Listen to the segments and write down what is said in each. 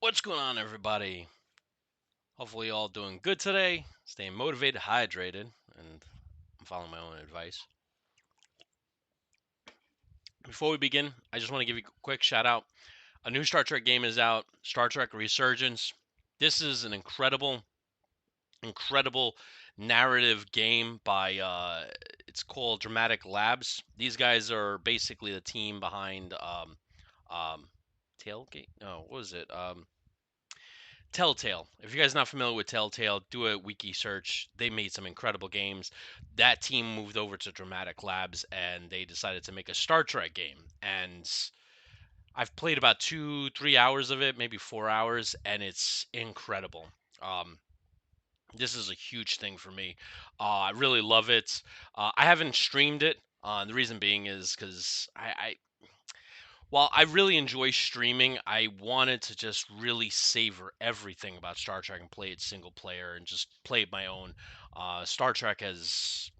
What's going on, everybody? Hopefully, you all doing good today, staying motivated, hydrated, and I'm following my own advice. Before we begin, I just want to give you a quick shout out. A new Star Trek game is out, Star Trek Resurgence. This is an incredible narrative game by it's called Dramatic Labs. These guys are basically the team behind um Tailgate. No, what was it? Telltale. If you guys are not familiar with Telltale, do a wiki search. They made some incredible games. That team moved over to Dramatic Labs and they decided to make a Star Trek game. And I've played about 3 hours of it, maybe 4 hours, and it's incredible. Um, this is a huge thing for me. I really love it. I haven't streamed it. The reason being is because while I really enjoy streaming, I wanted to just really savor everything about Star Trek and play it single player and just play it my own. Star Trek has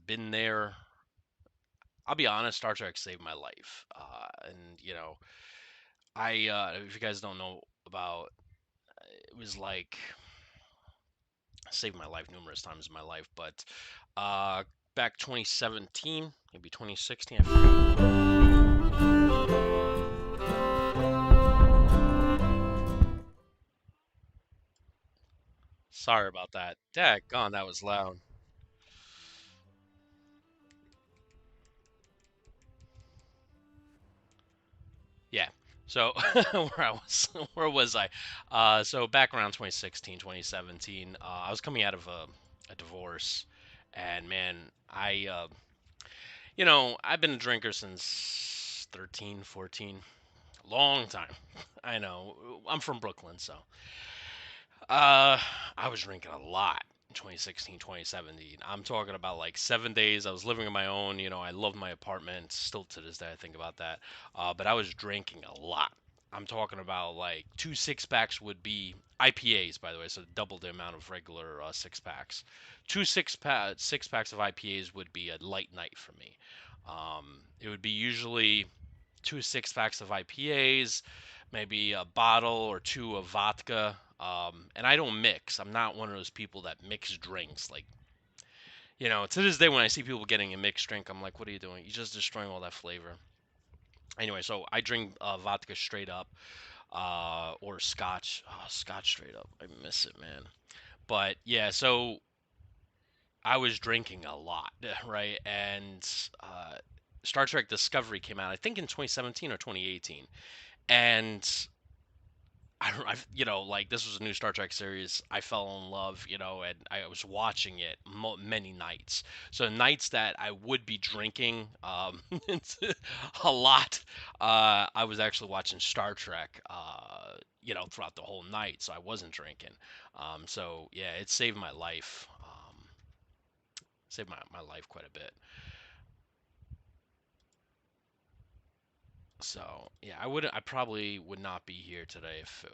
been there. I'll be honest, Star Trek saved my life. And I if you guys don't know about, it was like saved my life numerous times in my life, but uh, back 2017, maybe 2016, I forgot. Sorry about that. Daggone, that was loud. Yeah. So where was I? So back around 2016, 2017, I was coming out of a divorce, and man, I've been a drinker since 13, 14, long time. I know. I'm from Brooklyn, so uh, I was drinking a lot in 2016, 2017. I'm talking about like 7 days. I was living on my own. I loved my apartment. Still to this day, I think about that. But I was drinking a lot. I'm talking about like two six packs would be IPAs, by the way, so double the amount of regular six packs. Two six packs of IPAs would be a light night for me. It would be usually two six packs of IPAs, maybe a bottle or two of vodka. And I don't mix. I'm not one of those people that mix drinks. Like, to this day, when I see people getting a mixed drink, I'm like, what are you doing? You're just destroying all that flavor. Anyway, so I drink vodka straight up, or scotch. Oh, scotch straight up. I miss it, man. But yeah, so I was drinking a lot, right? And Star Trek Discovery came out, I think, in 2017 or 2018. And I don't, like this was a new Star Trek series. I fell in love, and I was watching it many nights. So nights that I would be drinking, a lot. I was actually watching Star Trek, throughout the whole night. So I wasn't drinking. So yeah, it saved my life. Saved my life quite a bit. So yeah, I probably would not be here today if it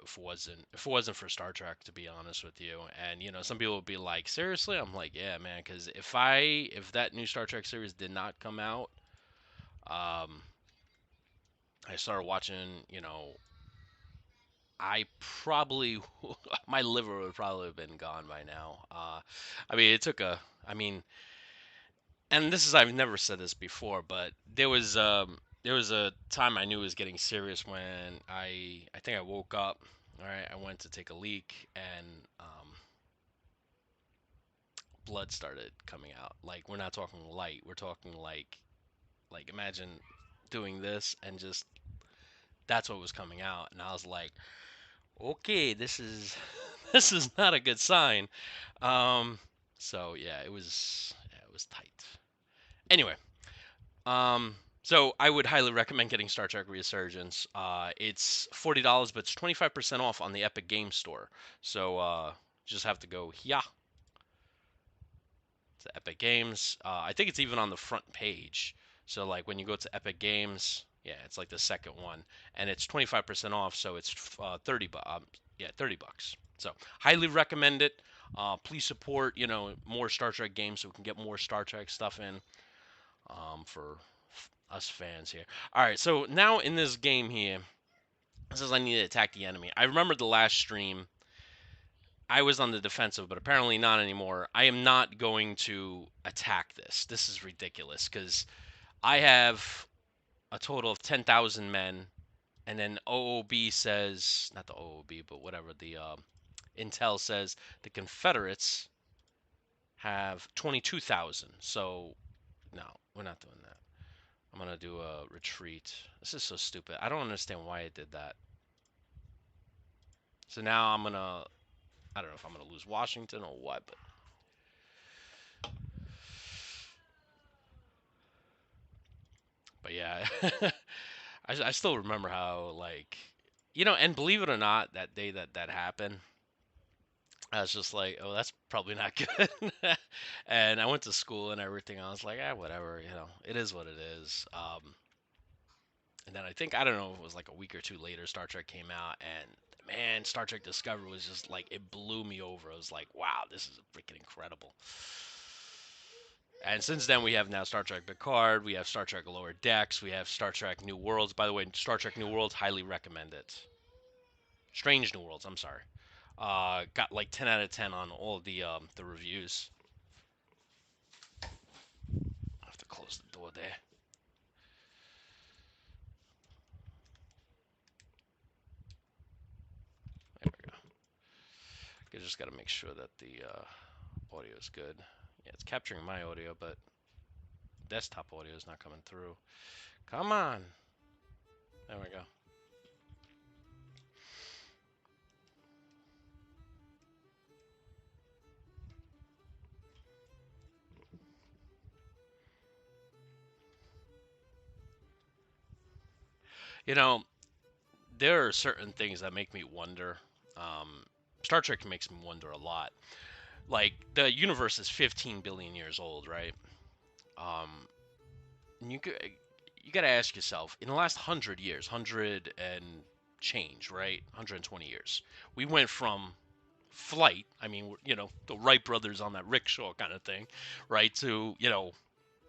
wasn't for Star Trek, to be honest with you. And some people would be like, seriously? I'm like, yeah, man, because if that new Star Trek series did not come out, um, I started watching, I probably my liver would probably have been gone by now. I mean, it took I mean, and this is I've never said this before, but there was a time I knew it was getting serious when I think I woke up. All right, I went to take a leak and blood started coming out. Like we're not talking light, we're talking like imagine doing this and just that's what was coming out, and I was like, okay, this is this is not a good sign. Um, so yeah, it was tight. Anyway, so I would highly recommend getting Star Trek Resurgence. It's $40, but it's 25% off on the Epic Game Store. So just have to go to Epic Games. I think it's even on the front page. So like when you go to Epic Games, yeah, it's like the second one, and it's 25% off. So it's 30 bucks. So highly recommend it. Please support more Star Trek games so we can get more Star Trek stuff in for us fans here. All right, so now in this game here, It says I need to attack the enemy. I remember the last stream, I was on the defensive, but apparently not anymore. I am not going to attack this. This is ridiculous because I have a total of 10,000 men, and then OOB says, not the OOB, but whatever, the Intel says the Confederates have 22,000. So, no, we're not doing that. I'm going to do a retreat. This is so stupid. I don't understand why it did that. So now I'm going to, I don't know if I'm going to lose Washington or what, but yeah. I still remember how, like, and believe it or not, that day that happened, I was just like, oh, that's probably not good. And I went to school and everything. I was like, whatever, it is what it is. And then I think, I don't know, it was like a week or two later, Star Trek came out, and man, Star Trek Discovery was just like, it blew me over. I was like, wow, this is freaking incredible. And since then, we have now Star Trek Picard, we have Star Trek Lower Decks, we have Star Trek New Worlds. By the way, Star Trek New Worlds, highly recommend it. Strange New Worlds, I'm sorry. Got like 10 out of 10 on all of the reviews. I have to close the door there. There we go. I just got to make sure that the audio is good. Yeah, it's capturing my audio, but desktop audio is not coming through. Come on. There we go. You know, there are certain things that make me wonder. Um, Star Trek makes me wonder a lot. Like, the universe is 15 billion years old, right? Um, and you got to ask yourself, in the last 100 years, 100 and change, right? 120 years, we went from flight, I mean, the Wright brothers on that rickshaw kind of thing, right, to,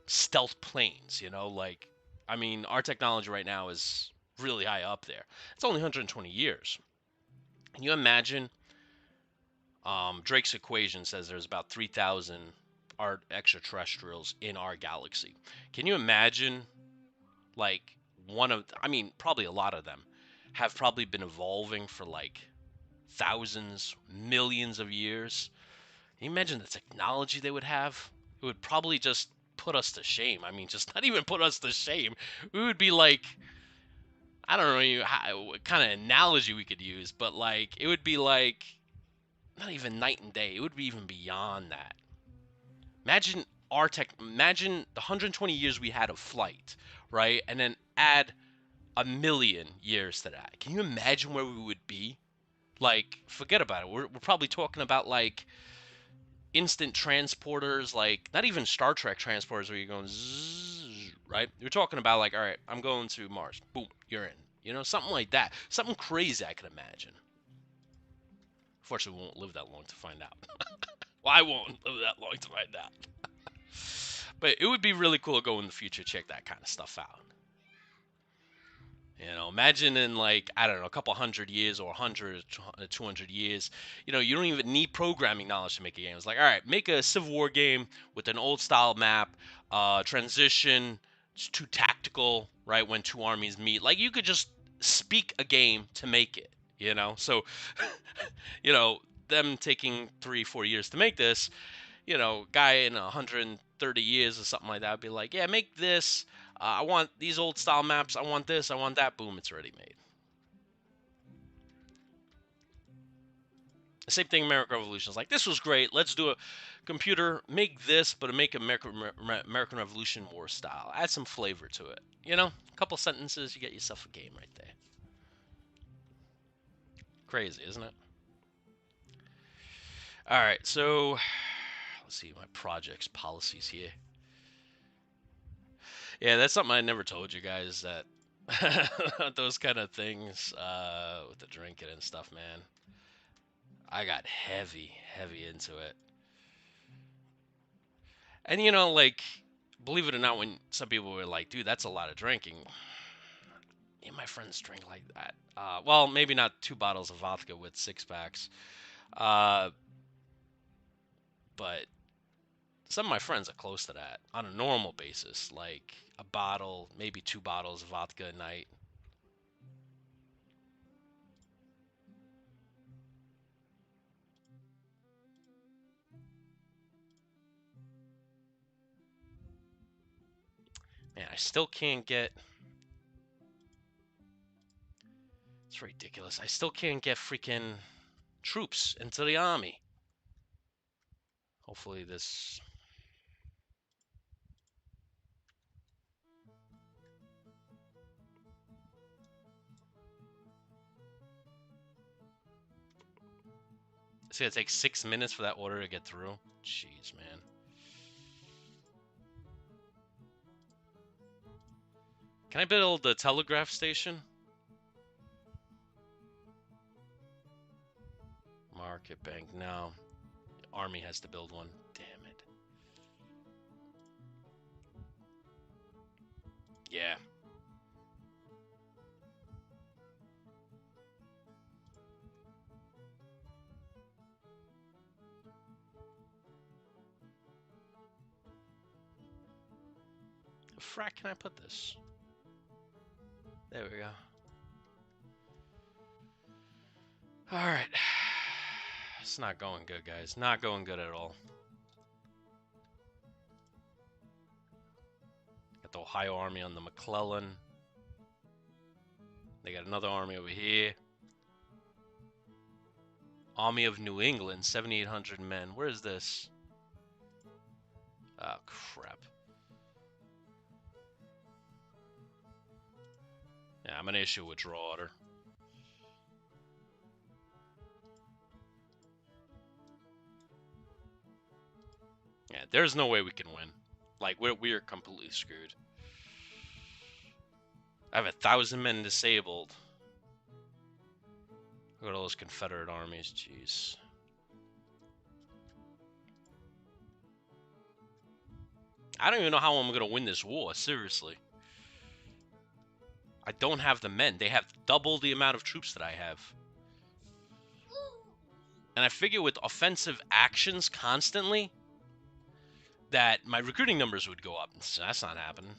stealth planes, like, I mean, our technology right now is really high up there. It's only 120 years. Can you imagine? Drake's equation says there's about 3,000 art extraterrestrials in our galaxy. Can you imagine, like, I mean, probably a lot of them have probably been evolving for like thousands, millions of years. Can you imagine the technology they would have? It would probably just put us to shame. I mean, just not even put us to shame. We would be like, I don't know what kind of analogy we could use, but like, it would be like, not even night and day. It would be even beyond that. Imagine imagine the 120 years we had of flight, right? And then add a million years to that. Can you imagine where we would be? Like, forget about it. We're probably talking about like instant transporters, like not even Star Trek transporters where you're going zzz, right? You're talking about like, all right, I'm going to Mars. Boom, you're in. Something like that. Something crazy I could imagine. Fortunately, we won't live that long to find out. Well, I won't live that long to find out. But it would be really cool to go in the future, check that kind of stuff out. Imagine in like, I don't know, a couple hundred years or 100, 200 years, you don't even need programming knowledge to make a game. It's like, all right, make a Civil War game with an old style map, transition to tactical, right, when two armies meet. Like, you could just speak a game to make it. So, them taking 3-4 years to make this, guy in 130 years or something like that would be like, yeah, make this. I want these old style maps. I want this. I want that. Boom, it's already made. The same thing, American Revolution is like, this was great. Let's do a computer, make this, but make American Revolution War style. Add some flavor to it. A couple sentences, you get yourself a game right there. Crazy, isn't it? All right, so let's see my projects policies here. Yeah, that's something I never told you guys, that those kind of things with the drinking and stuff, man. I got heavy into it. And like, believe it or not, when some people were like, dude, that's a lot of drinking. me and my friends drink like that. Well, maybe not 2 bottles of vodka with 6 packs. Uh, but some of my friends are close to that on a normal basis, like a bottle, maybe 2 bottles of vodka a night. Man, I still can't get. It's ridiculous. I still can't get freaking troops into the army. Hopefully this. It's gonna take 6 minutes for that order to get through. Jeez, man. Can I build a telegraph station? Market bank. No. Army has to build one. Damn it. Yeah. The frack can I put this? There we go. Alright. It's not going good, guys. Not going good at all. Got the Ohio Army on the McClellan. They got another army over here. Army of New England, 7,800 men. Where is this? Oh, crap. Yeah, I'm going to issue a withdrawal order. Yeah, there's no way we can win. Like, we're completely screwed. I have 1,000 men disabled. Look at all those Confederate armies, jeez. I don't even know how I'm going to win this war, seriously. I don't have the men. They have double the amount of troops that I have. And I figure with offensive actions constantly, that my recruiting numbers would go up. So that's not happening.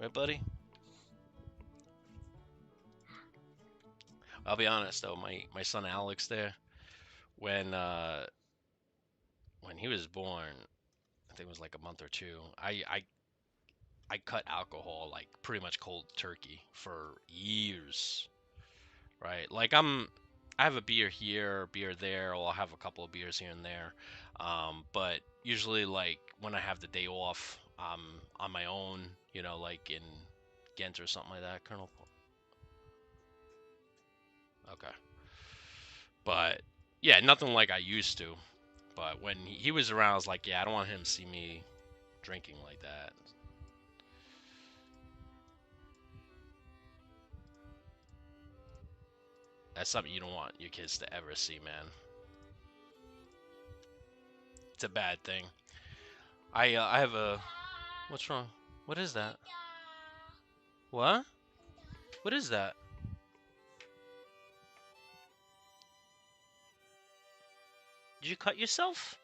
Right, buddy? I'll be honest, though. My son Alex there, when he was born, I think it was like a month or two, I cut alcohol like pretty much cold turkey for years. Right? Like I have a beer here, beer there, or I'll have a couple of beers here and there. But usually, like when I have the day off, on my own, you know, like in Ghent or something like that, Colonel. Okay. But yeah, nothing like I used to. But when he was around, I was like, yeah, I don't want him to see me drinking like that. That's something you don't want your kids to ever see, man. It's a bad thing. I have a. What's wrong? What is that? What? What is that? Did you cut yourself?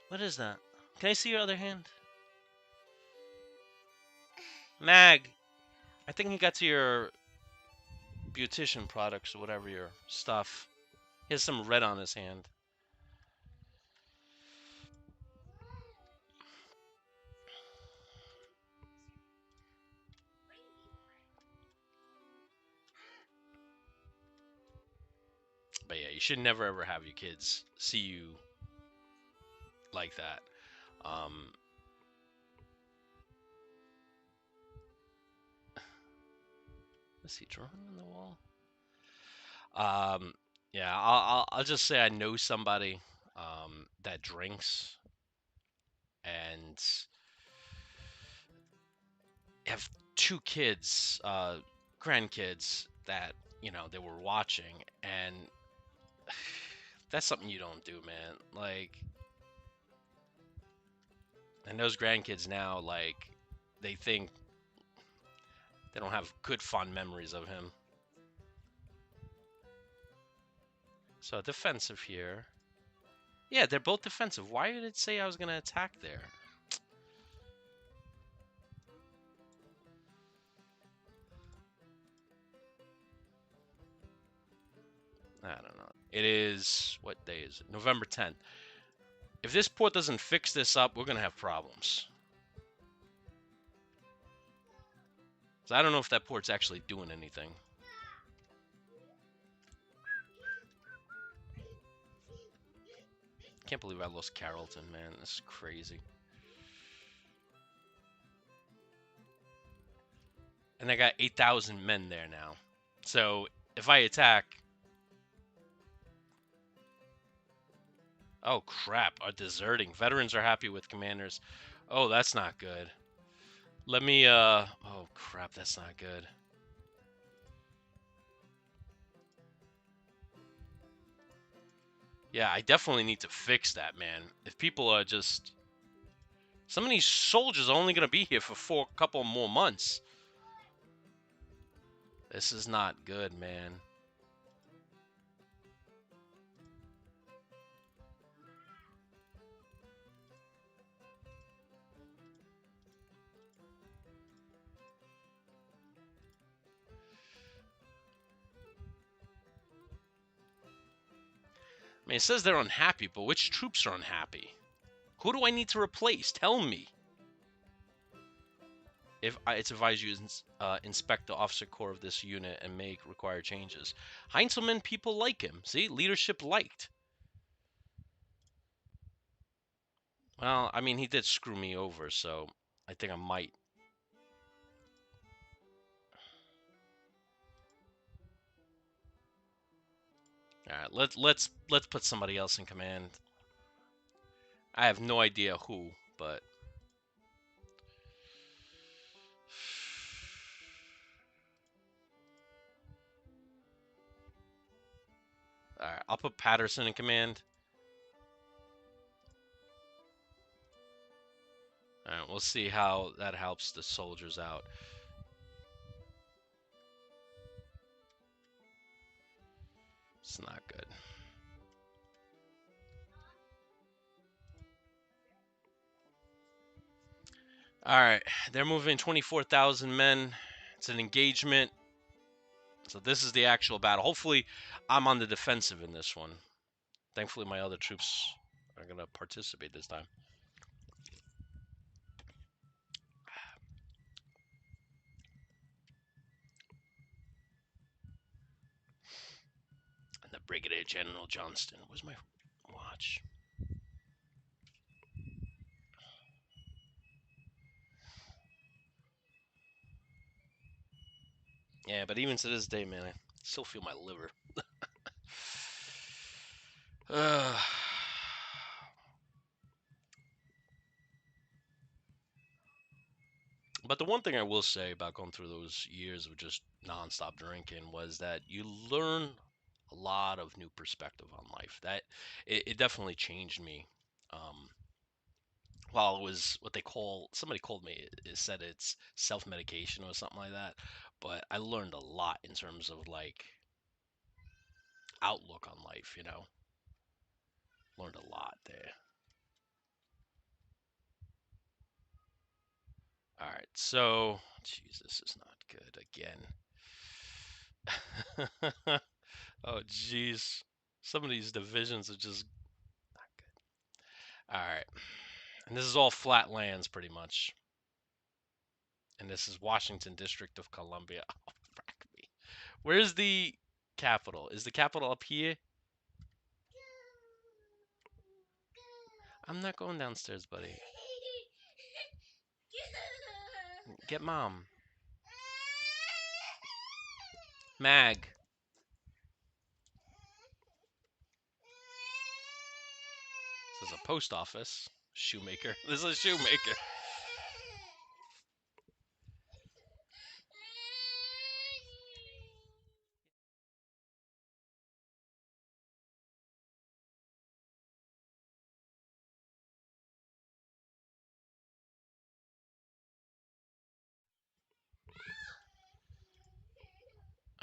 What is that? Can I see your other hand? Mag, I think he got to your beautician products or whatever, your stuff. He has some red on his hand. But yeah, you should never ever have your kids see you like that. Is he drawing on the wall? Yeah, I'll just say I know somebody that drinks and have 2 kids, grandkids that they were watching, and that's something you don't do, man. Like, And those grandkids now, like, they think they don't have good fond memories of him. So defensive here. Yeah, they're both defensive. Why did it say I was gonna attack there? I don't know. It is, what day is it? November 10th. If this port doesn't fix this up, we're gonna have problems. So I don't know if that port's actually doing anything. Can't believe I lost Carrollton, man. This is crazy. And I got 8,000 men there now. So if I attack... Oh, crap. Are deserting. Veterans are happy with commanders. Oh, that's not good. Let me, Oh, crap. That's not good. Yeah, I definitely need to fix that, man. If people are just... Some of these soldiers are only going to be here for a couple more months. This is not good, man. I mean, it says they're unhappy, but which troops are unhappy? Who do I need to replace? Tell me. If it's advised you inspect the officer corps of this unit and make required changes. Heinzelman, people like him. See, leadership liked. Well, I mean, he did screw me over, so I think I might. All right, let's put somebody else in command. I have no idea who, but all right, I'll put Patterson in command. All right, we'll see how that helps the soldiers out. It's not good. All right, they're moving 24,000 men. It's an engagement. So this is the actual battle. Hopefully, I'm on the defensive in this one. Thankfully, my other troops are going to participate this time. And the Brigadier General Johnston. Where's my watch? Yeah, but even to this day, man, I still feel my liver. But the one thing I will say about going through those years of just nonstop drinking was that you learn a lot of new perspective on life. That it definitely changed me. Um, while it was what they call, somebody called me, it said it's self medication or something like that. But I learned a lot in terms of like outlook on life. Learned a lot there. All right, so, jeez, this is not good again. Oh, jeez. Some of these divisions are just not good. All right. And this is all flat lands, pretty much. And this is Washington, District of Columbia. Oh, frack me. Where's the capital? Is the capital up here? I'm not going downstairs, buddy. Get mom. Mag. This is a post office. Shoemaker. This is a shoemaker.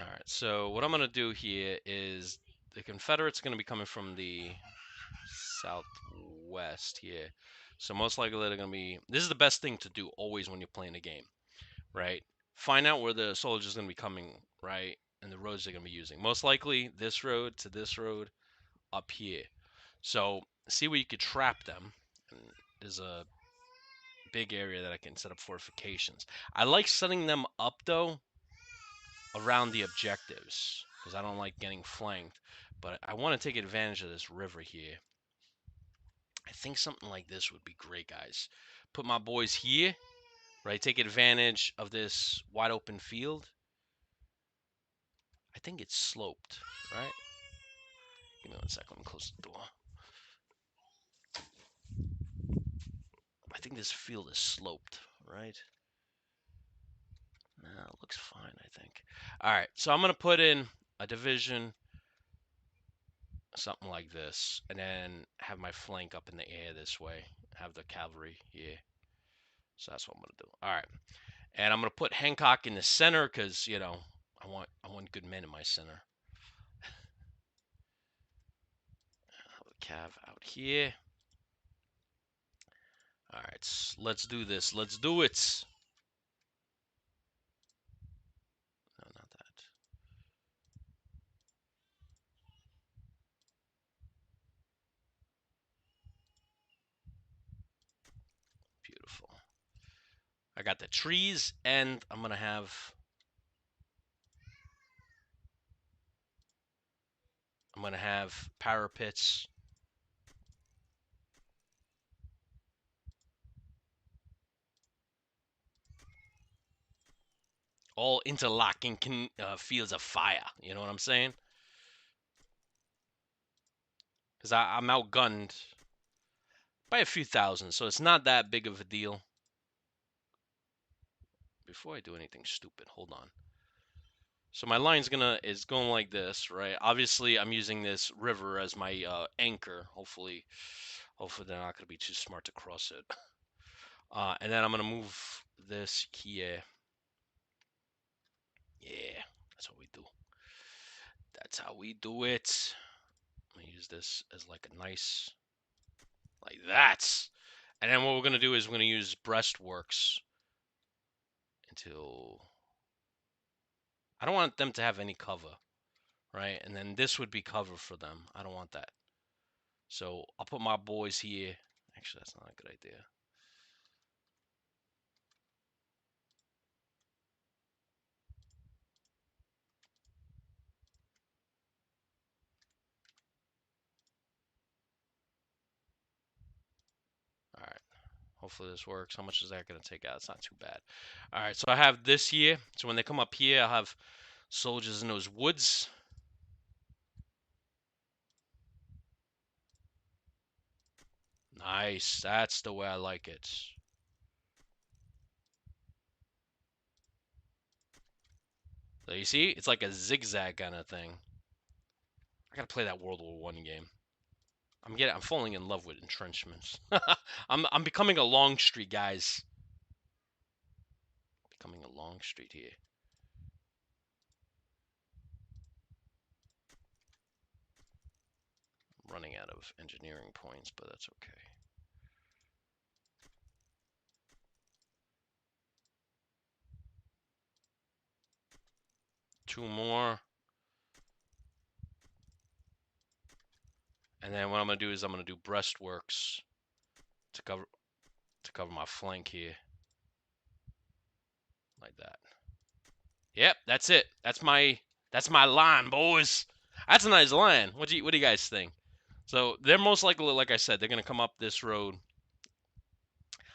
All right. So what I'm gonna do here is the Confederates are gonna be coming from the southwest here. So most likely they're gonna be. This is the best thing to do always when you're playing a game, right? Find out where the soldiers are gonna be coming, right, and the roads they're gonna be using. Most likely this road to this road up here. So see where you could trap them. And there's a big area that I can set up fortifications. I like setting them up though around the objectives because I don't like getting flanked. But I want to take advantage of this river here. I think something like this would be great, guys. Put my boys here, right? Take advantage of this wide open field. I think it's sloped, right? Give me 1 second. Let me close the door. I think this field is sloped, right? No, it looks fine, I think. All right, so I'm going to put in a division, something like this, and then have my flank up in the air this way. Have the cavalry here. So that's what I'm going to do. All right. And I'm going to put Hancock in the center because, you know, I want good men in my center. Cav out here. All right, let's do this. Let's do it. No, not that. Beautiful. I got the trees, and I'm going to have parapets. All interlocking fields of fire. You know what I'm saying? Because I'm outgunned by a few thousand, so it's not that big of a deal. Before I do anything stupid, hold on. So my line's is going like this, right? Obviously, I'm using this river as my anchor. Hopefully they're not gonna be too smart to cross it. And then I'm gonna move this here. Yeah, that's what we do. That's how we do it. I'm gonna use this as like a nice, like that. And then what we're gonna do is we're gonna use breastworks until I don't want them to have any cover, right? And then this would be cover for them. I don't want that. So I'll put my boys here. Actually, that's not a good idea. All right. Hopefully this works. How much is that going to take out? It's not too bad. All right. So I have this here. So when they come up here, I'll have soldiers in those woods. Nice. That's the way I like it. So you see, it's like a zigzag kind of thing. I gotta play that World War One game. I'm falling in love with entrenchments. I'm becoming a Longstreet, guys. Becoming a Longstreet here. I'm running out of engineering points, but that's okay. Two more. And then what I'm gonna do is I'm gonna do breastworks to cover my flank here. Like that. Yep, that's it. That's my line, boys. That's a nice line. What do you guys think? So they're most likely, like I said, they're gonna come up this road.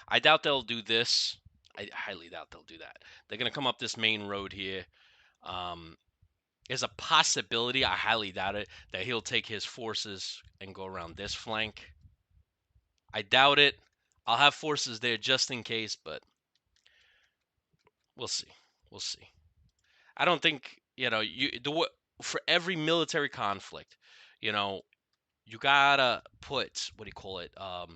I doubt they'll do this. I highly doubt they'll do that. They're gonna come up this main road here. There's a possibility, I highly doubt it, that he'll take his forces and go around this flank. I doubt it. I'll have forces there just in case, but we'll see. We'll see. I don't think for every military conflict, you know, you gotta put what do you call it? I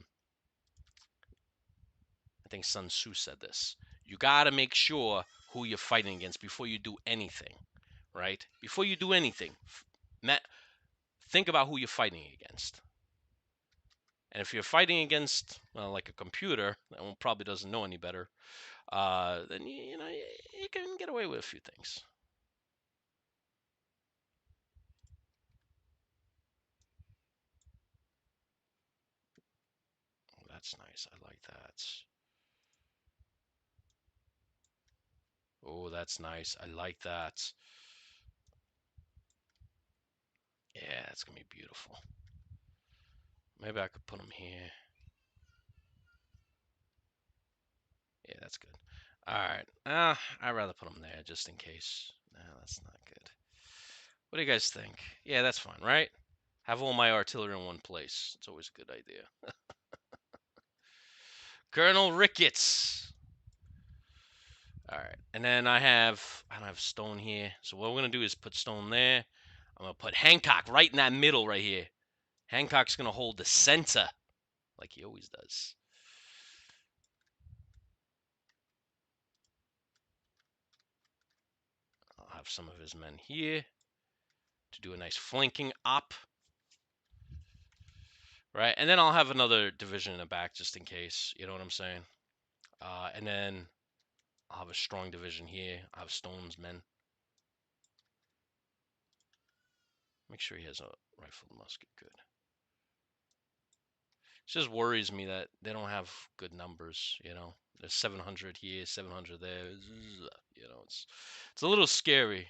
think Sun Tzu said this. You gotta make sure who you're fighting against before you do anything, right? Before you do anything, think about who you're fighting against. And if you're fighting against, well, like a computer that probably doesn't know any better, then you can get away with a few things. Oh, that's nice. I like that. Oh, that's nice. I like that. Yeah, that's gonna be beautiful. Maybe I could put them here. Yeah, that's good. All right. I'd rather put them there just in case. No, that's not good. What do you guys think? Yeah, that's fine, right? Have all my artillery in one place. It's always a good idea. Colonel Ricketts. All right, and then I don't have stone here. So what we're gonna do is put stone there. I'm gonna put Hancock right in that middle right here. Hancock's gonna hold the center, like he always does. I'll have some of his men here to do a nice flanking op. Right, and then I'll have another division in the back just in case. You know what I'm saying? And then I'll have a strong division here. I'll have Stone's men. Make sure he has a rifle musket. Good. It just worries me that they don't have good numbers. There's 700 here, 700 there. It's a little scary.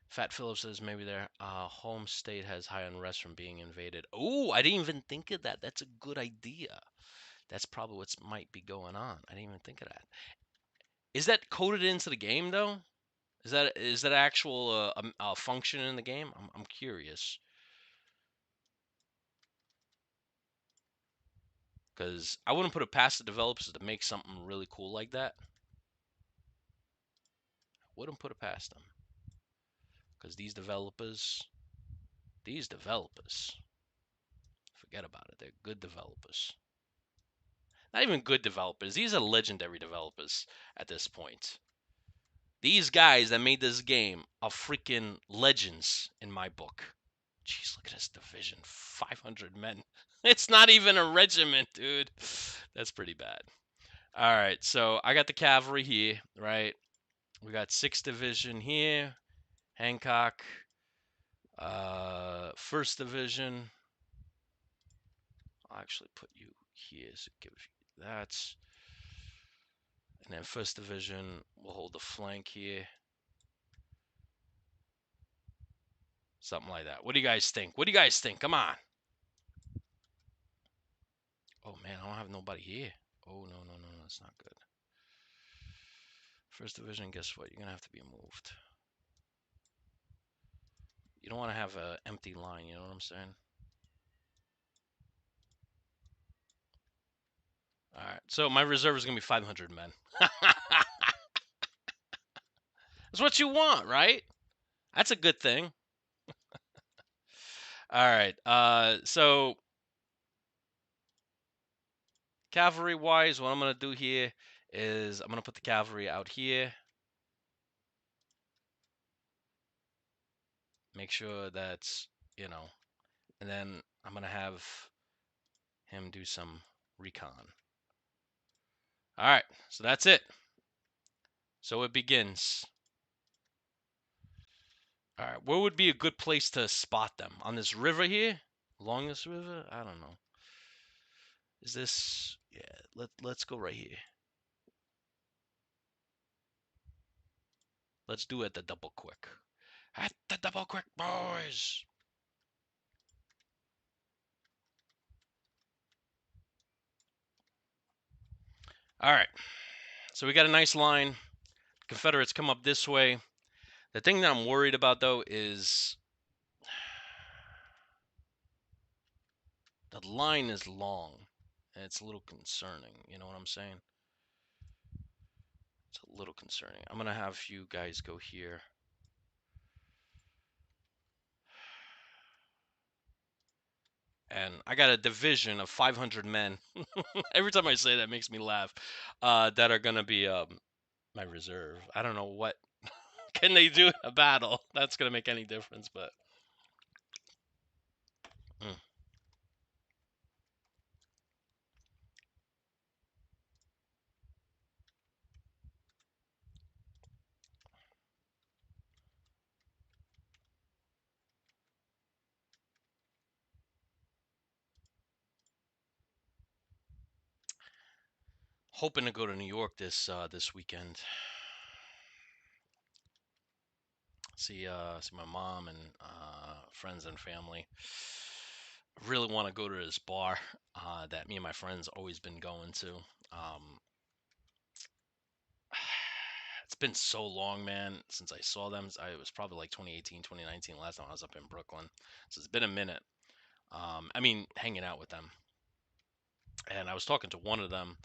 Fat Phillips says maybe their home state has high unrest from being invaded. Oh, I didn't even think of that. That's a good idea. That's probably what might be going on. I didn't even think of that. Is that coded into the game though? Is that actual function in the game? I'm curious because I wouldn't put it past the developers to make something really cool like that. Wouldn't put it past them because these developers, forget about it. They're good developers. Not even good developers. These are legendary developers at this point. These guys that made this game are freaking legends in my book. Jeez, look at this division. 500 men. It's not even a regiment, dude. That's pretty bad. All right, so I got the cavalry here, right? We got 6th Division here. Hancock. 1st Division. I'll actually put you here, so give you that. And then 1st Division will hold the flank here. Something like that. What do you guys think? What do you guys think? Come on. Oh, man, I don't have nobody here. Oh, no, no, no, that's not good. 1st Division, guess what? You're going to have to be moved. You don't want to have an empty line, you know what I'm saying? All right, so my reserve is going to be 500 men. That's what you want, right? That's a good thing. All right, so cavalry-wise, what I'm going to do here is I'm going to put the cavalry out here. Make sure that's, and then I'm going to have him do some recon. All right, so that's it. So it begins. All right, where would be a good place to spot them? On this river here? Along this river? I don't know. Is this... Yeah, let's go right here. Let's do it the double quick. At the double quick, boys! All right, so we got a nice line. Confederates come up this way. The thing that I'm worried about, though, is the line is long, and it's a little concerning. You know what I'm saying? It's a little concerning. I'm going to have you guys go here. And I got a division of 500 men. Every time I say that, it makes me laugh. That are going to be my reserve. I don't know what can they do in a battle that's gonna make any difference, but mm. Hoping to go to New York this weekend. See my mom and friends and family. Really want to go to this bar that me and my friends always been going to. Um, it's been so long, man, since I saw them. It was probably like 2018, 2019, last time I was up in Brooklyn. So it's been a minute. I mean, hanging out with them. And I was talking to one of them.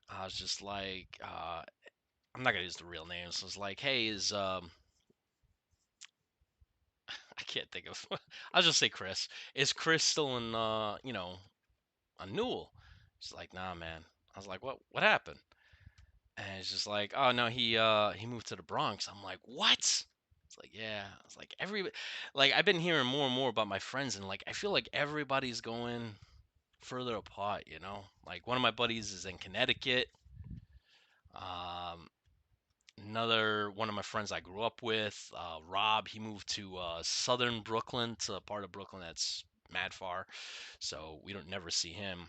I was just like, I'm not gonna use the real names. So I was like, hey, is I can't think of. I'll just say Chris. Is Chris still in on Newell? She's like, nah, man. I was like, what happened? And it's just like, oh no, he moved to the Bronx. I'm like, what? It's like, yeah. I was like, like I've been hearing more and more about my friends, and like I feel like everybody's going further apart. Like one of my buddies is in Connecticut. Um, Another one of my friends I grew up with, Rob, he moved to southern Brooklyn, to a part of Brooklyn that's mad far, so we don't never see him.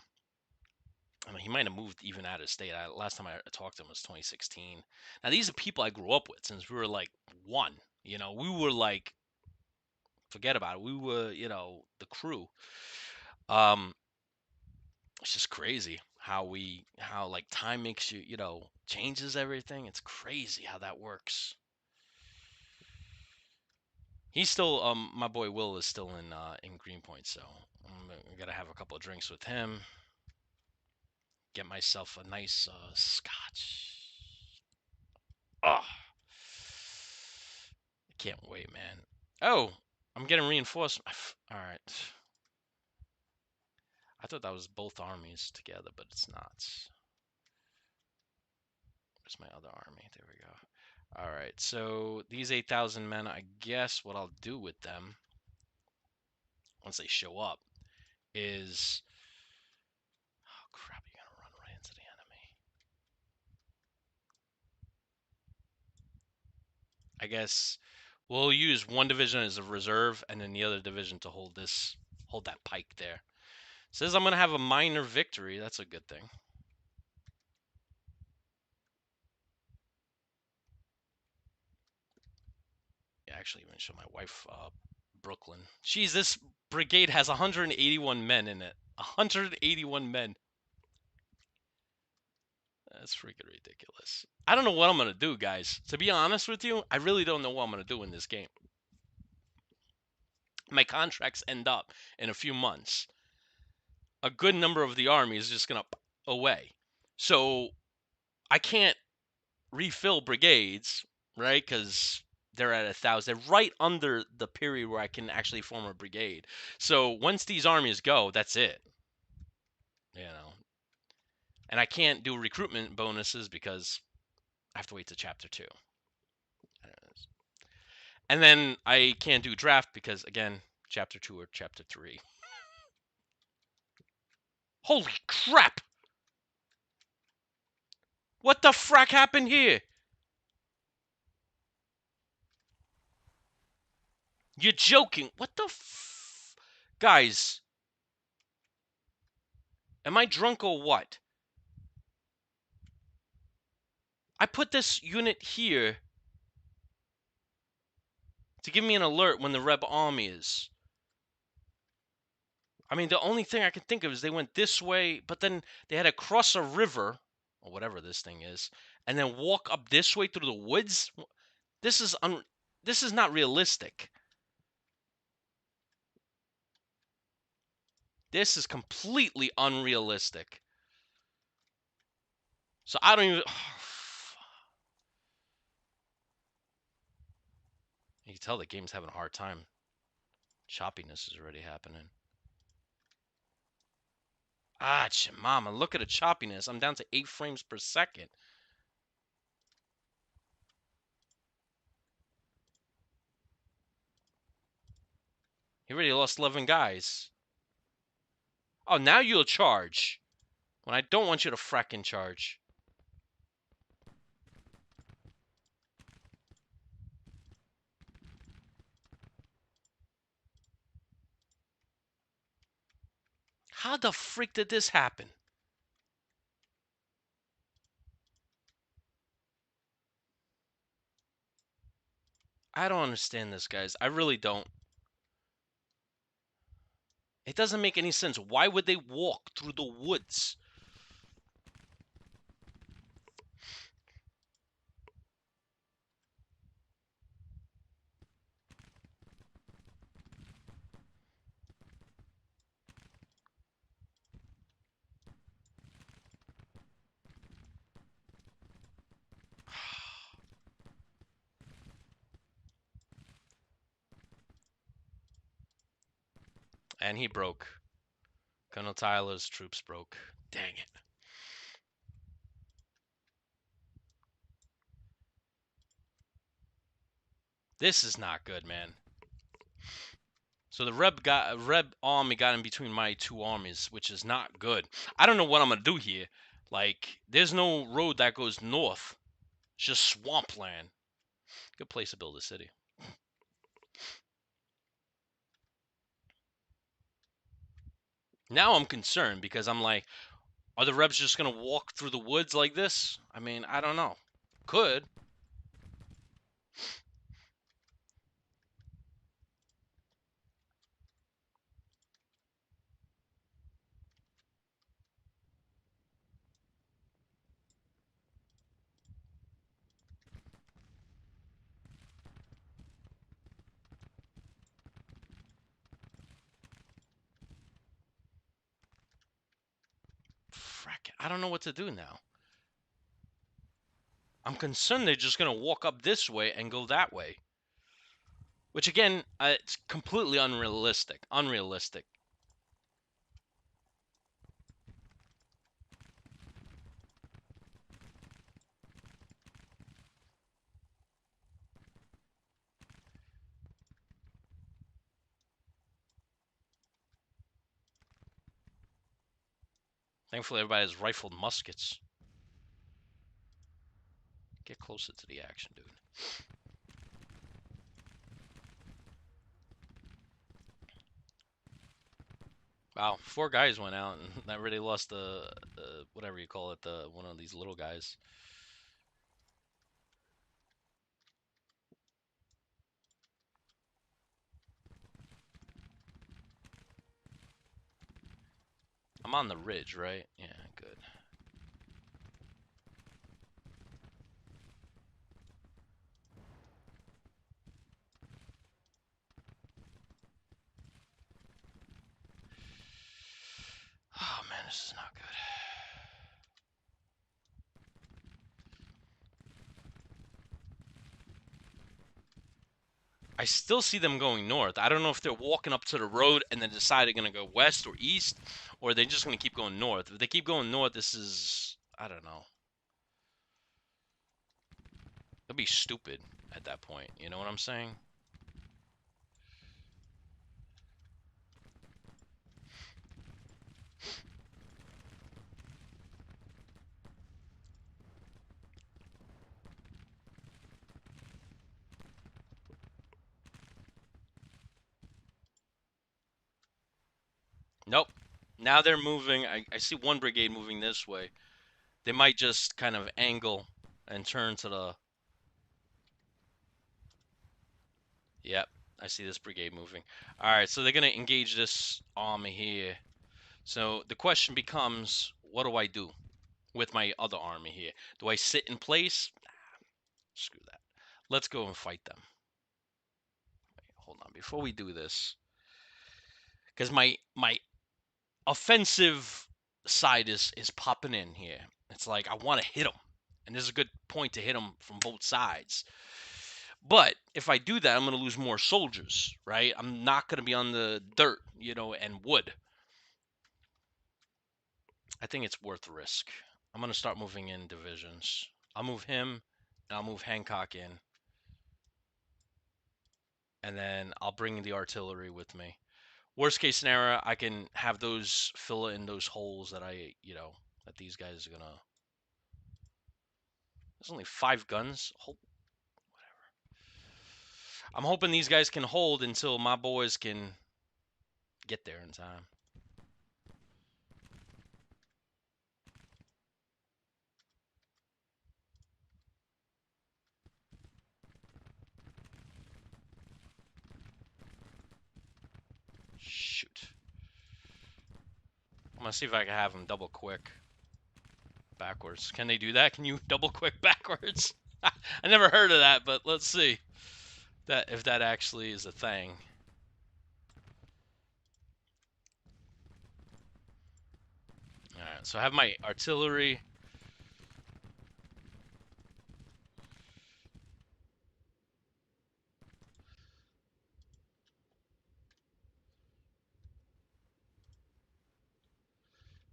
I mean, he might have moved even out of state. Last time I talked to him was 2016. Now these are people I grew up with since we were like one. We were like, forget about it. We were, the crew. Um, it's just crazy how like time makes you, changes everything. It's crazy how that works. He's still my boy Will is still in Greenpoint, so I'm gonna have a couple of drinks with him. Get myself a nice scotch. Oh, I can't wait, man. Oh, I'm getting reinforced. All right. I thought that was both armies together, but it's not. Where's my other army? There we go. All right. So these 8,000 men, I guess what I'll do with them once they show up is, oh crap, you're gonna run right into the enemy. I guess we'll use one division as a reserve and then the other division to hold that pike there. Says I'm gonna have a minor victory. That's a good thing. Yeah, actually, even show my wife Brooklyn. Jeez, this brigade has 181 men in it. 181 men. That's freaking ridiculous. I don't know what I'm gonna do, guys. To be honest with you, I really don't know what I'm gonna do in this game. My contracts end up in a few months. A good number of the army is just gonna away. So I can't refill brigades, right? Because they're at 1,000. They're right under the period where I can actually form a brigade. So once these armies go, that's it. You know, and I can't do recruitment bonuses because I have to wait to chapter 2. And then I can't do draft because again, chapter 2 or chapter 3. Holy crap! What the frack happened here? You're joking. What the Guys, am I drunk or what? I put this unit here to give me an alert when the Reb army is. I mean, the only thing I can think of is they went this way, but then they had to cross a river, or whatever this thing is, and then walk up this way through the woods. This is this is not realistic. This is completely unrealistic. So I don't even. You can tell the game's having a hard time. Choppiness is already happening. Ah, mama, look at the choppiness. I'm down to 8 frames per second. He already lost 11 guys. Oh, now you'll charge. When I don't want you to fracking charge. How the freak did this happen? I don't understand this, guys. I really don't. It doesn't make any sense. Why would they walk through the woods? And he broke. Colonel Tyler's troops broke. Dang it. This is not good, man. So the Reb army got in between my two armies, which is not good. I don't know what I'm gonna do here. Like, there's no road that goes north. It's just swampland. Good place to build a city. Now I'm concerned because I'm like, are the Rebs just gonna walk through the woods like this? I mean, I don't know. Could. Frack, I don't know what to do now. I'm concerned they're just gonna walk up this way and go that way. Which again, it's completely unrealistic. Unrealistic. Thankfully, everybody has rifled muskets. Get closer to the action, dude. Wow, 4 guys went out, and that really lost the whatever you call it, the one of these little guys. I'm on the ridge, right? Yeah, good. Oh man, this is not good. I still see them going north. I don't know if they're walking up to the road and then decide they're gonna go west or east, or they're just gonna keep going north. If they keep going north, this is, I don't know. It'll be stupid at that point. You know what I'm saying? Nope. Now they're moving. I see one brigade moving this way. They might just kind of angle and turn to the. Yep, I see this brigade moving. All right, so they're gonna engage this army here. So the question becomes, what do I do with my other army here? Do I sit in place? Screw that. Let's go and fight them. Wait, hold on, before we do this, because my offensive side is popping in here. It's like I want to hit them, and there's a good point to hit them from both sides. But if I do that, I'm going to lose more soldiers, right? I'm not going to be on the dirt, and wood. I think it's worth the risk. I'm going to start moving in divisions. I'll move him, and I'll move Hancock in. and then I'll bring the artillery with me. Worst case scenario, I can have those fill in those holes that that these guys are gonna. There's only 5 guns. I'm hoping these guys can hold until my boys can get there in time. Shoot. I'm gonna see if I can have them double quick backwards. Can they do that? Can you double quick backwards? I never heard of that, but let's see that if that actually is a thing. Alright, so I have my artillery.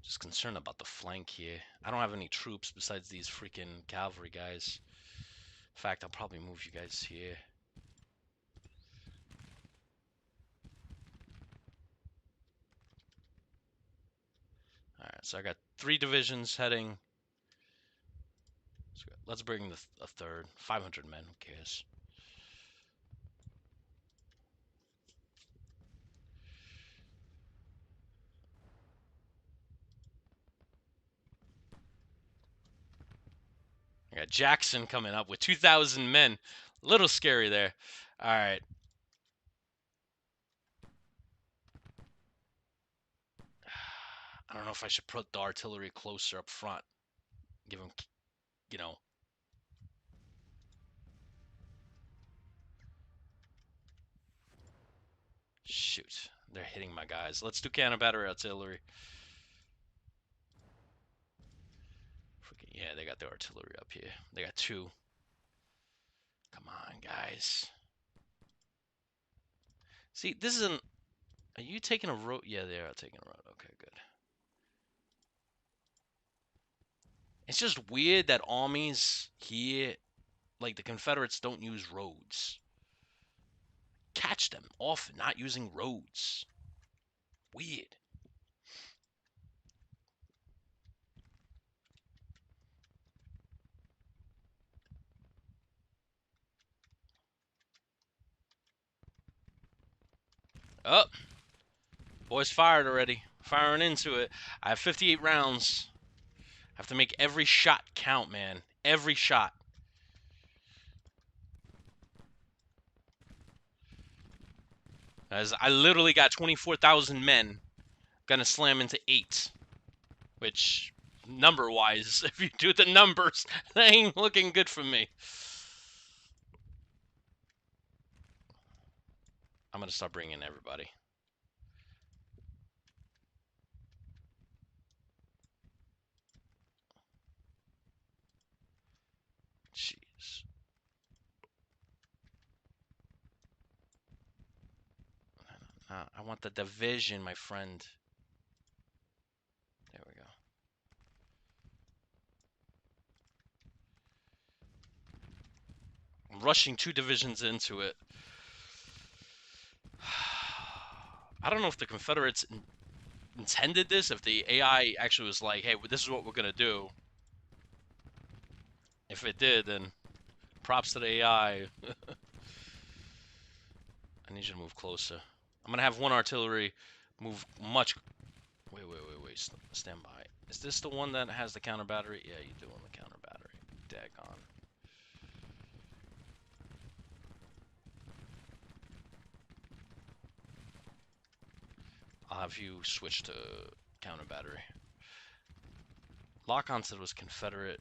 Just concerned about the flank here. I don't have any troops besides these freaking cavalry guys. In fact, I'll probably move you guys here. Alright, so I got 3 divisions heading. So let's bring a third. 500 men, who cares? I got Jackson coming up with 2,000 men. A little scary there. Alright. I don't know if I should put the artillery closer up front. Give them, you know. Shoot. They're hitting my guys. Let's do cannon battery artillery. Freaking, yeah, they got their artillery up here. They got 2. Come on, guys. See, this isn't... Are you taking a road? Yeah, they are taking a road. Okay, good. It's just weird that armies here, like the Confederates, don't use roads. Catch them often not using roads. Weird. Oh, boys fired already. Firing into it. I have 58 rounds. I have to make every shot count, man. Every shot. As I literally got 24,000 men. Gonna slam into 8. Which, number-wise, if you do the numbers, that ain't looking good for me. I'm gonna start bringing everybody. Jeez. I want the division, my friend. There we go. I'm rushing 2 divisions into it. I don't know if the Confederates intended this, if the AI actually was like, hey, this is what we're going to do. If it did, then props to the AI. I need you to move closer. I'm going to have 1 artillery move much... Wait. Stand by. Is this the one that has the counter battery? Yeah, you do on the counter battery. Daggone. I'll have you switch to counter battery. Lock-on said it was Confederate.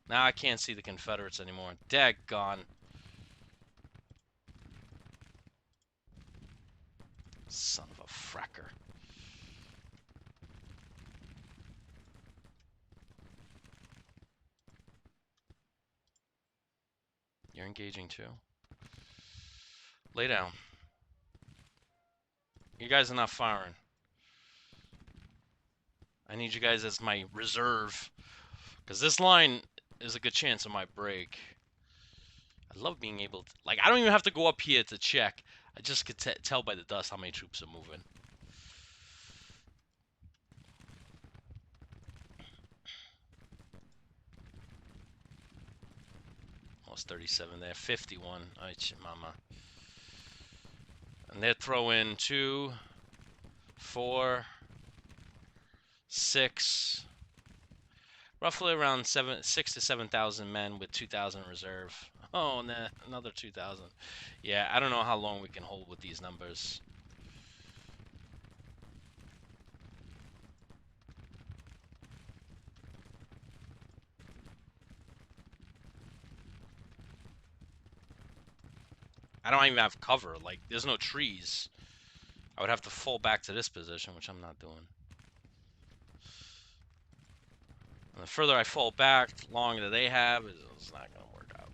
Now I can't see the Confederates anymore. Daggone. Son of a fracker. You're engaging too. Lay down. You guys are not firing. I need you guys as my reserve. Because this line there's a good chance it might break. I love being able to, like, I don't even have to go up here to check. I just could tell by the dust how many troops are moving. Almost 37 there. 51. Ay, mama. And they're throwing 2, 4, 6, roughly around 6 to 7,000 men with 2,000 reserve. Oh, nah, another 2,000. Yeah, I don't know how long we can hold with these numbers. I don't even have cover. Like, there's no trees. I would have to fall back to this position, which I'm not doing. And the further I fall back, the longer they have, it's not going to work out.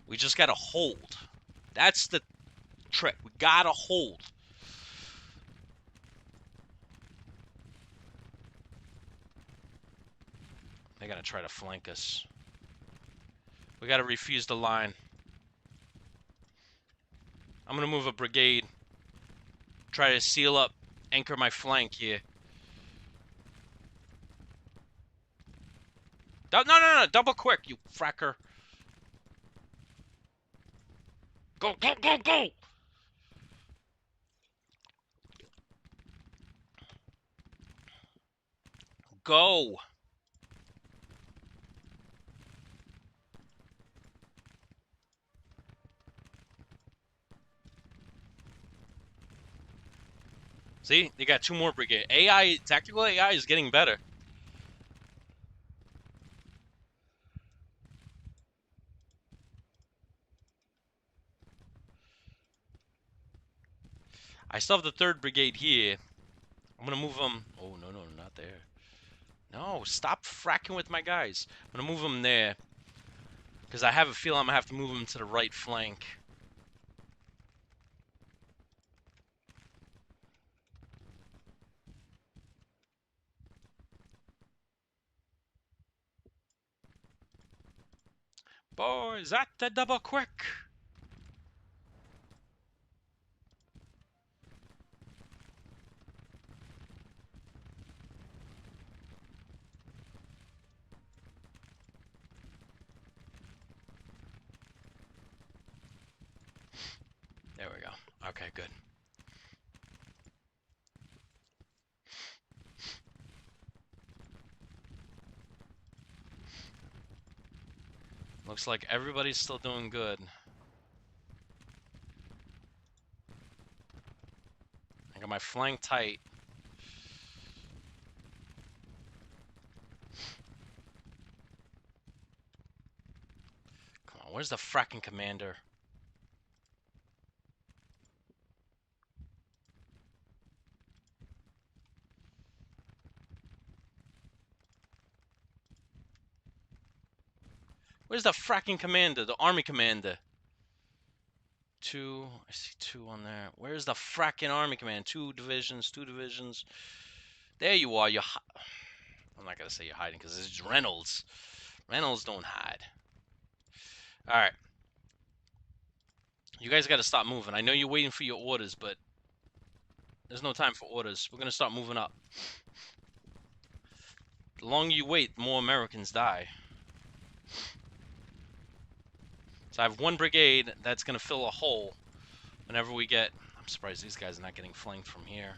We just got to hold. That's the trick. We got to hold. They're going to try to flank us. We got to refuse the line. I'm going to move a brigade. Try to seal up, anchor my flank here. No, double quick, you fracker. Go. Go. See, they got 2 more brigade. AI, tactical AI is getting better. I still have the 3rd brigade here. I'm gonna move them. Oh, no, not there. No, stop fracking with my guys. I'm gonna move them there. Because I have a feeling I'm gonna have to move them to the right flank. Boys, at the double quick. There we go. Okay, good. Looks like everybody's still doing good. I got my flank tight. Come on, where's the fracking commander? Where's the fracking commander? The army commander. 2, I see 2 on there. Where's the fracking army command? 2 divisions, 2 divisions. There you are. I'm not gonna say you're hiding because it's Reynolds. Reynolds don't hide. All right. You guys got to stop moving. I know you're waiting for your orders, but there's no time for orders. We're gonna start moving up. The longer you wait, the more Americans die. So I have 1 brigade that's gonna fill a hole whenever we get. I'm surprised these guys are not getting flanked from here.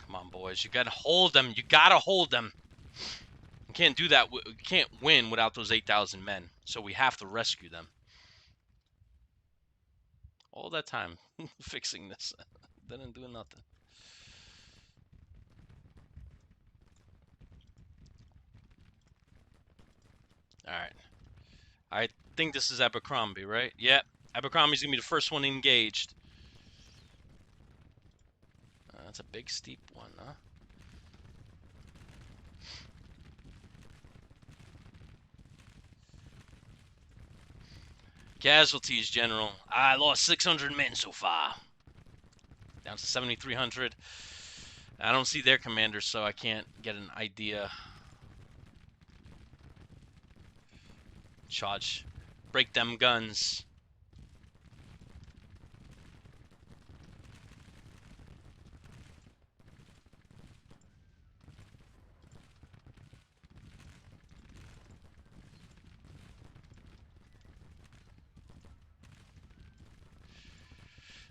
Come on, boys. You gotta hold them. You gotta hold them. You can't do that. You can't win without those 8,000 men. So we have to rescue them. All that time fixing this. Didn't do nothing. All right. I think this is Abercrombie, right? Yep. Abercrombie's gonna be the first one engaged. That's a big steep one, huh? Casualties, General. I lost 600 men so far. Down to 7,300. I don't see their commanders, so I can't get an idea. Charge. Break them guns.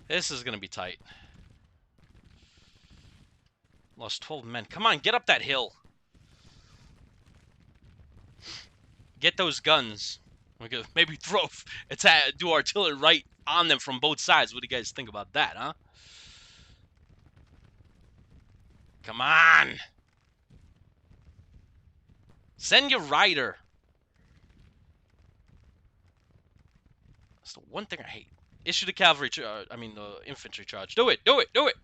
This is going to be tight. Lost 12 men. Come on, get up that hill. Get those guns. We could maybe do artillery right on them from both sides. What do you guys think about that, huh? Come on. Send your rider. That's the one thing I hate. Issue the cavalry charge. I mean, the infantry charge. Do it. Do it. Do it.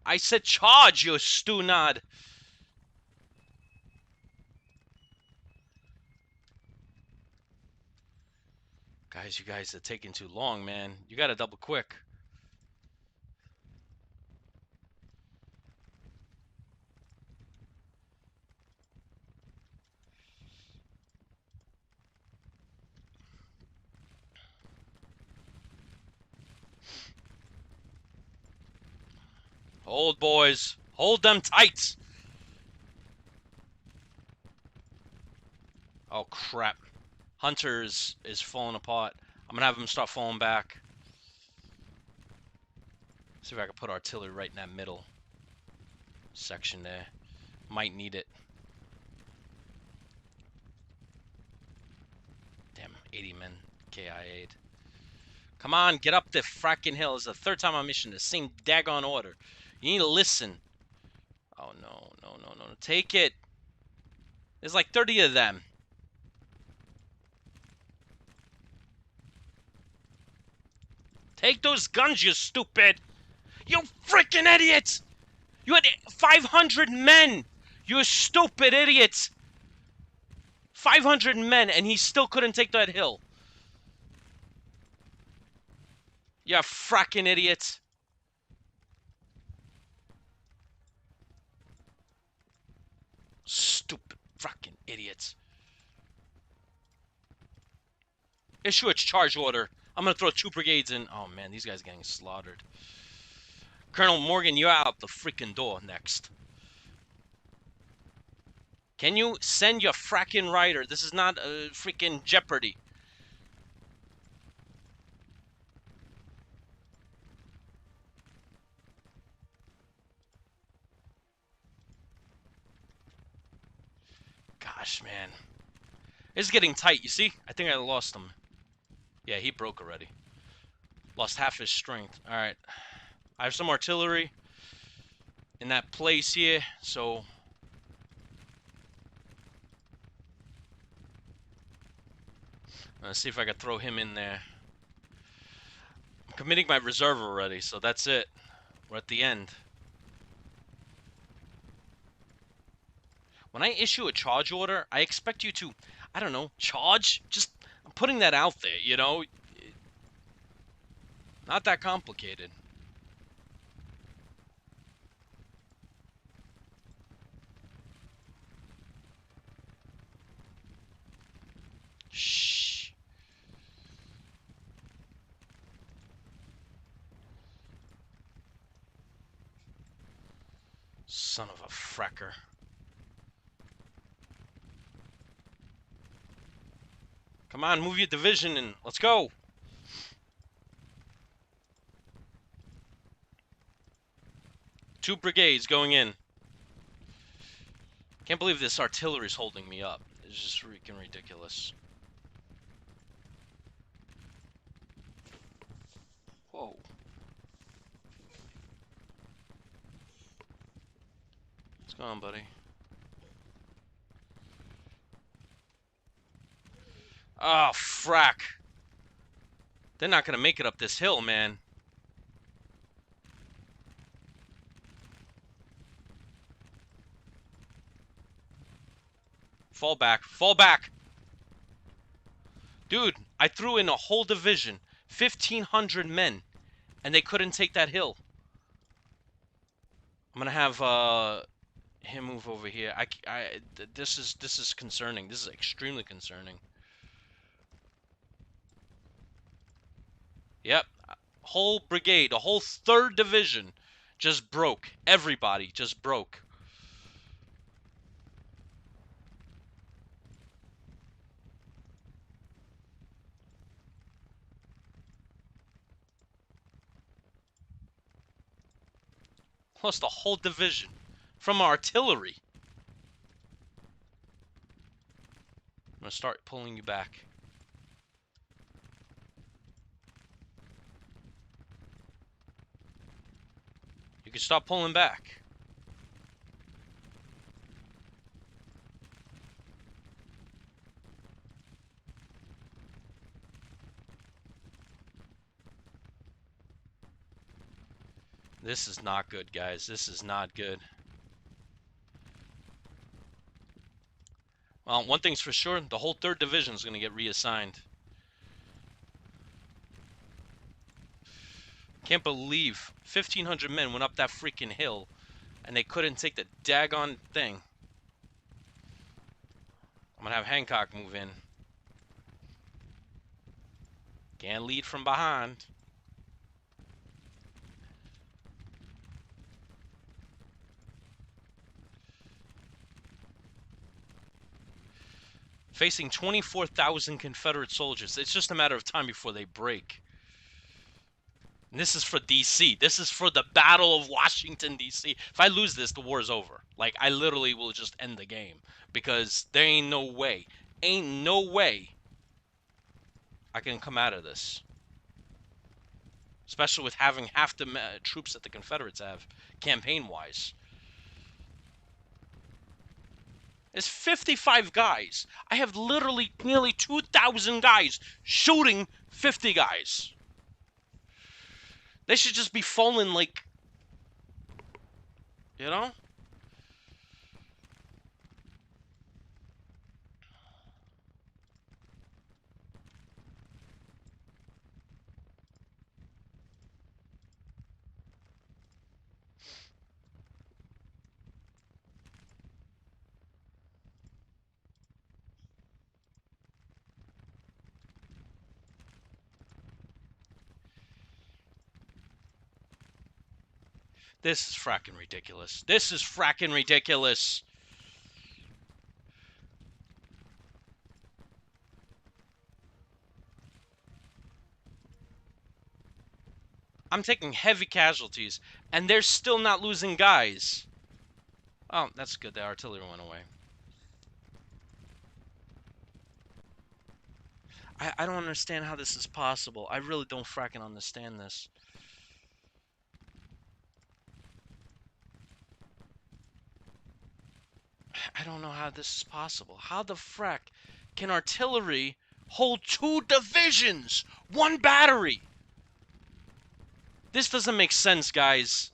I said charge, you stew-nod. Guys, you guys are taking too long, man. You gotta double quick. Hold, boys. Hold them tight. Oh, crap. Hunters is falling apart. I'm gonna have him start falling back. See if I can put artillery right in that middle section there. Might need it. Damn, 80 men KIA'd. Come on, get up the fracking hill. It's the third time I'm issuing the same daggone order. You need to listen. Oh, no, no, no, no. Take it. There's like 30 of them. Take those guns, you stupid. You freaking idiot. You had 500 men. You stupid idiot. 500 men, and he still couldn't take that hill. You fracking idiot. Stupid fracking idiots. Issue a charge order. I'm gonna throw 2 brigades in. Oh man, these guys are getting slaughtered. Colonel Morgan, you're out the freaking door next. Can you send your fracking rider? This is not a freaking Jeopardy. Gosh, man. It's getting tight, you see? I think I lost him. Yeah, he broke already. Lost half his strength. Alright. I have some artillery in that place here, so... Let's see if I can throw him in there. I'm committing my reserve already, so that's it. We're at the end. When I issue a charge order, I expect you to, I don't know, charge? Just, I'm putting that out there, you know? Not that complicated. Shh. Son of a fracker. Come on, move your division and let's go. Two brigades going in. Can't believe this artillery's holding me up. It's just freaking ridiculous. Whoa. What's going on, buddy? Oh, frack. They're not gonna make it up this hill, man. Fall back. Fall back! Dude, I threw in a whole division. 1,500 men. And they couldn't take that hill. I'm gonna have, him move over here. This is concerning. This is extremely concerning. Yep. Whole brigade, a whole 3rd division just broke. Everybody just broke. Lost a whole division from artillery. I'm gonna start pulling you back. You can stop pulling back. This is not good, guys. This is not good. Well, one thing's for sure, the whole 3rd division is going to get reassigned. Can't believe 1,500 men went up that freaking hill and they couldn't take the daggone thing. I'm going to have Hancock move in. Can't lead from behind. Facing 24,000 Confederate soldiers. It's just a matter of time before they break. And this is for D.C. This is for the Battle of Washington, D.C. If I lose this, the war is over. Like, I literally will just end the game. Because there ain't no way I can come out of this. Especially with having half the troops that the Confederates have, campaign-wise. There's 55 guys. I have literally nearly 2,000 guys shooting 50 guys. They should just be falling like, you know? This is fracking ridiculous. This is fracking ridiculous. I'm taking heavy casualties, and they're still not losing guys. Oh, that's good. The artillery went away. I don't understand how this is possible. I really don't fracking understand this. I don't know how this is possible. How the frack can artillery hold 2 divisions? 1 battery! This doesn't make sense, guys.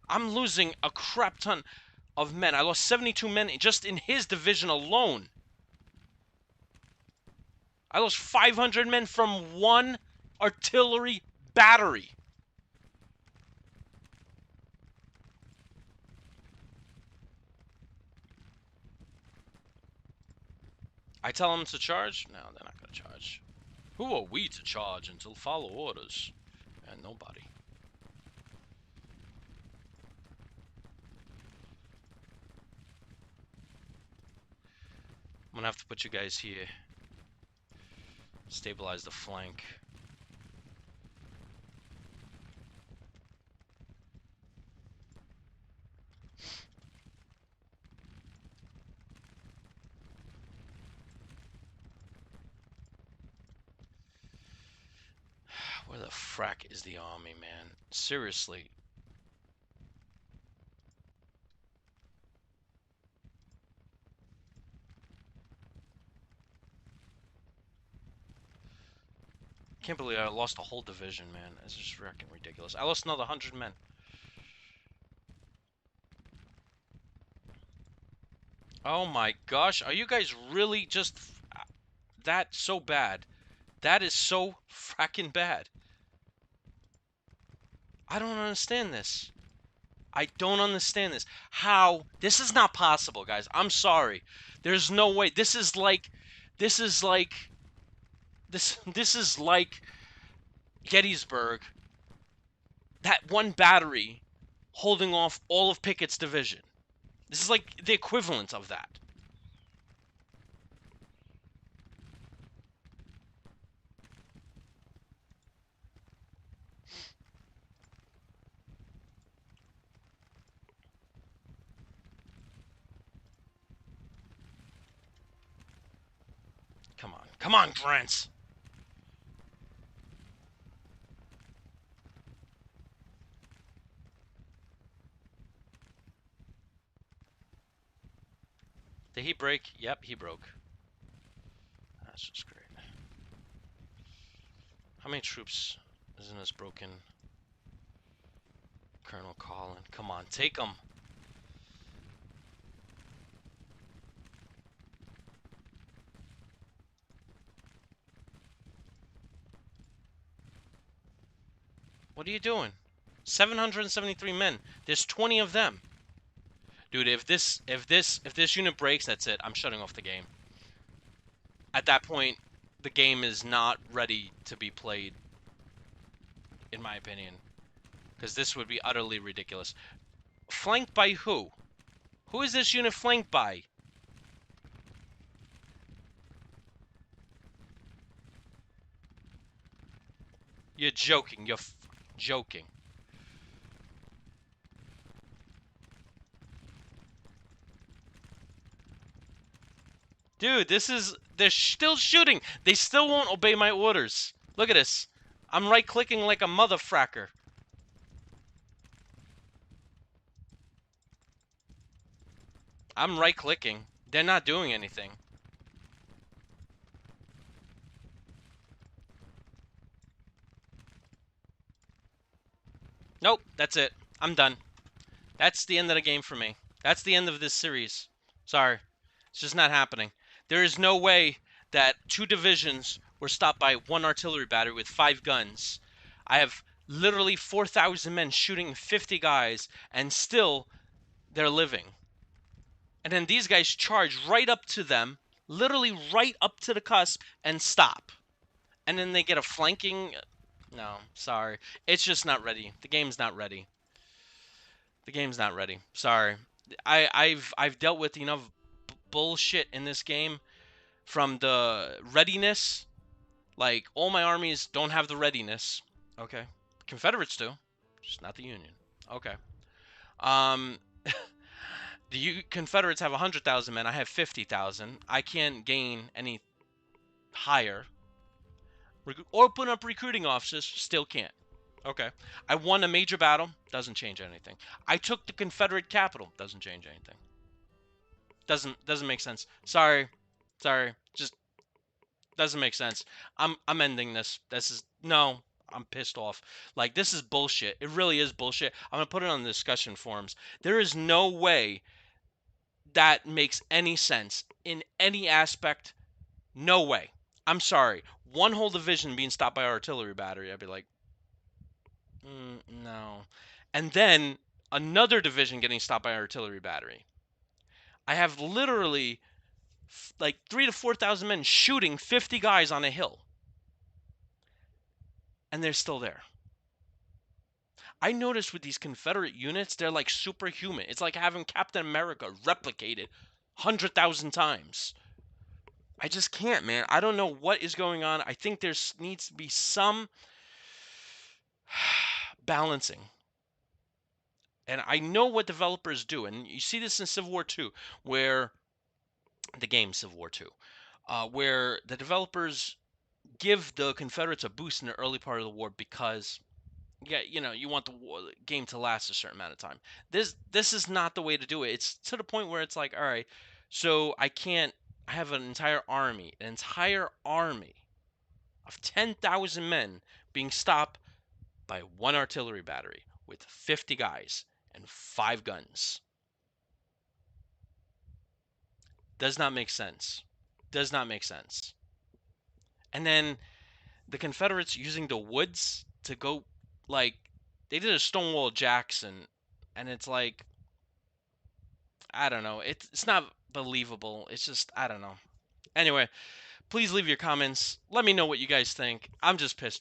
I'm losing a crap ton of men. I lost 72 men just in his division alone. I lost 500 men from 1 artillery battery. I tell them to charge? No, they're not going to charge. Who are we to charge until follow orders? And nobody. I'm going to have to put you guys here. Stabilize the flank. Where the frack is the army, man? Seriously. Can't believe I lost a whole division, man. It's just freaking ridiculous. I lost another 100 men. Oh my gosh, are you guys really just that so bad? That is so fracking bad. I don't understand this. I don't understand this. How? This is not possible, guys. I'm sorry. There's no way. This is like, this is like Gettysburg. That one battery holding off all of Pickett's division. This is like the equivalent of that. Come on. Come on, Grants. Did he break? Yep, he broke. That's just great. How many troops is in this broken Colonel Collin? Come on, take him. What are you doing? 773 men. There's 20 of them. Dude, if this unit breaks, that's it. I'm shutting off the game. At that point, the game is not ready to be played, in my opinion. Because this would be utterly ridiculous. Flanked by who? Who is this unit flanked by? You're joking. You're joking. Dude, they're still shooting. They still won't obey my orders. Look at this. I'm right-clicking like a motherfracker. I'm right-clicking. They're not doing anything. Nope, that's it. I'm done. That's the end of the game for me. That's the end of this series. Sorry. It's just not happening. There is no way that 2 divisions were stopped by 1 artillery battery with 5 guns. I have literally 4,000 men shooting 50 guys, and still they're living. And then these guys charge right up to them, literally right up to the cusp, and stop. And then they get a flanking... No, sorry. It's just not ready. The game's not ready. The game's not ready. Sorry. I've dealt with enough bullshit in this game from the readiness. Like, all my armies don't have the readiness. Okay. Confederates do. Just not the Union. Okay. Um, the Confederates have 100,000 men. I have 50,000. I can't gain any higher. Open up recruiting offices. Still can't. Okay. I won a major battle. Doesn't change anything. I took the Confederate capital. Doesn't change anything. Doesn't make sense. Sorry. Just doesn't make sense. I'm ending this. No. I'm pissed off. Like, this is bullshit. It really is bullshit. I'm gonna put it on the discussion forums. There is no way that makes any sense in any aspect. No way. I'm sorry. One whole division being stopped by artillery battery, I'd be like, no. And then another division getting stopped by artillery battery. I have literally like 3,000 to 4,000 men shooting 50 guys on a hill. And they're still there. I noticed with these Confederate units, they're like superhuman. It's like having Captain America replicated 100,000 times. I just can't, man. I don't know what is going on. I think there needs to be some balancing. And I know what developers do. And you see this in Civil War 2, where the game Civil War 2, where the developers give the Confederates a boost in the early part of the war because you want the game to last a certain amount of time. This is not the way to do it. It's to the point where it's like, all right, so I have an entire army of 10,000 men being stopped by one artillery battery with 50 guys and 5 guns. Does not make sense. Does not make sense. And then the Confederates using the woods to go, like, they did a Stonewall Jackson, and it's like, I don't know. It's not believable. It's just, I don't know. Anyway, please leave your comments. Let me know what you guys think. I'm just pissed